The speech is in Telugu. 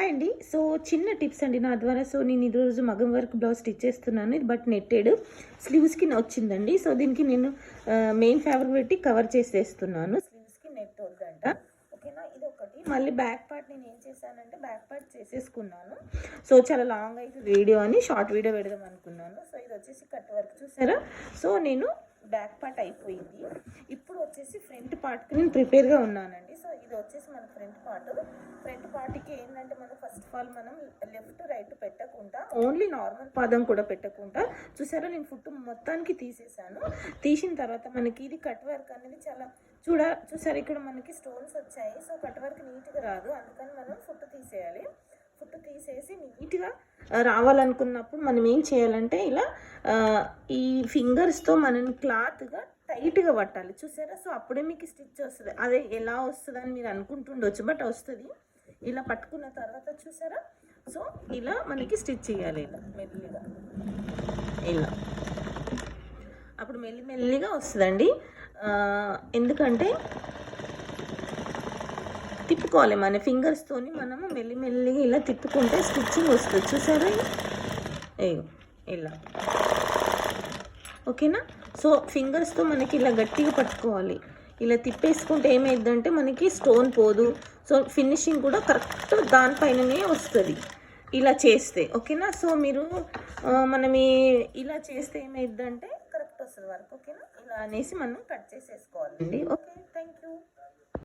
హాయ్ అండి. సో చిన్న టిప్స్ అండి నా ద్వారా. సో నేను ఈరోజు మగం వర్క్ బ్లౌజ్ స్టిచ్ చేస్తున్నాను. ఇది బట్ నెట్టెడ్ స్లీవ్స్కి వచ్చిందండి. సో దీనికి నేను మెయిన్ ఫ్యాబ్రిక్ పెట్టి కవర్ చేసేస్తున్నాను. స్లీవ్స్కి నెట్ వద్దంట, ఓకేనా. ఇది ఒకటి. మళ్ళీ బ్యాక్ పార్ట్ నేను ఏం చేశానంటే బ్యాక్ పార్ట్ చేసేసుకున్నాను. సో చాలా లాంగ్ అయితే వీడియో అని షార్ట్ వీడియో పెడదాం అనుకున్నాను. సో ఇది వచ్చేసి కట్ వర్క్ చూసారా. సో నేను బ్యాక్ పార్ట్ అయిపోయింది. ఇప్పుడు వచ్చేసి ఫ్రంట్ పార్ట్కి నేను ప్రిపేర్గా ఉన్నానండి. సో ఇది వచ్చేసి మన ఫ్రంట్ పార్ట్కి ఏంటంటే మనం ఫస్ట్ ఆఫ్ ఆల్ మనం లెఫ్ట్ రైట్ పెట్టకుండా ఓన్లీ నార్మల్ పాదం కూడా పెట్టకుండా చూసారా నేను ఫుట్ మొత్తానికి తీసేసాను. తీసిన తర్వాత మనకి ఇది కట్ వర్క్ అనేది చాలా చూసారా ఇక్కడ మనకి స్టోన్స్ వచ్చాయి. సో కట్ వర్క్ నీట్గా రాదు, అందుకని మనం ఫుట్ తీసేయాలి. ఫుట్ తీసేసి నీట్గా రావాలనుకున్నప్పుడు మనం ఏం చేయాలంటే ఇలా ఈ ఫింగర్స్తో మనం క్లాత్గా టైట్గా పట్టాలి చూసారా. సో అప్పుడే మీకు స్టిచ్ వస్తుంది. అదే ఎలా వస్తుంది అని మీరు అనుకుంటుండొచ్చు, బట్ వస్తుంది. ఇలా పట్టుకున్న తర్వాత చూసారా. సో ఇలా మనకి స్టిచ్ చేయాలి ఇలా మెల్లిగా, ఇలా అప్పుడు మెల్లిగా వస్తుందండి. ఎందుకంటే తిప్పుకోవాలి మన ఫింగర్స్తోని, మనము మెల్లిగా ఇలా తిప్పుకుంటే స్టిచ్చింగ్ వస్తుంది చూసారా. ఇలా ఓకేనా. సో ఫింగర్స్తో మనకి ఇలా గట్టిగా పట్టుకోవాలి. ఇలా తిప్పేసుకుంటే ఏమైందంటే మనకి స్టోన్ పోదు. సో ఫినిషింగ్ కూడా కరెక్ట్ దానిపైననే వస్తుంది ఇలా చేస్తే, ఓకేనా. సో మీరు మనం ఇలా చేస్తే ఏమైందంటే కరెక్ట్ వస్తుంది వర్క్, ఓకేనా. ఇలా అనేసి మనం కట్ చేసేసుకోవాలండి. Okay, thank you.